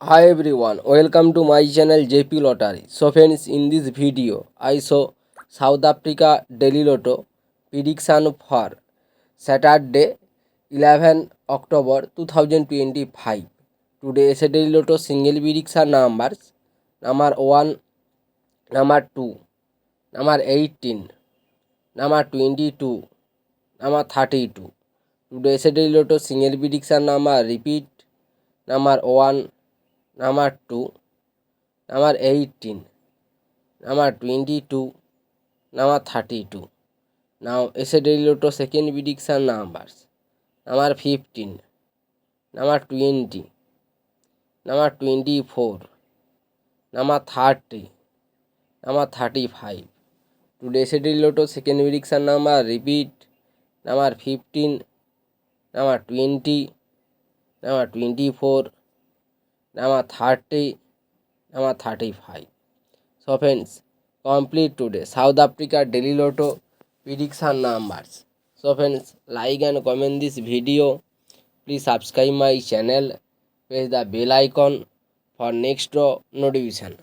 Hi everyone, welcome to my channel JP Lottery. So friends, in this video, I show South Africa Daily Lotto prediction for Saturday 11 October 2025. Today is a Daily Lotto single prediction numbers number 1, number 2, number 18, number 22, number 32. Today is a Daily Lotto single prediction number repeat number 1, number 2, number 18, number 22, number 32. Now Daily Lotto second prediction numbers number 15, number 20, number 24, number 30, number 35. Today's Daily Lotto second prediction number repeat number 15, number 20, number 24, number 30, number 35. So friends, complete today South Africa Daily Lotto prediction numbers. So friends, like and comment this video. Please subscribe my channel. Press the bell icon for next draw notification.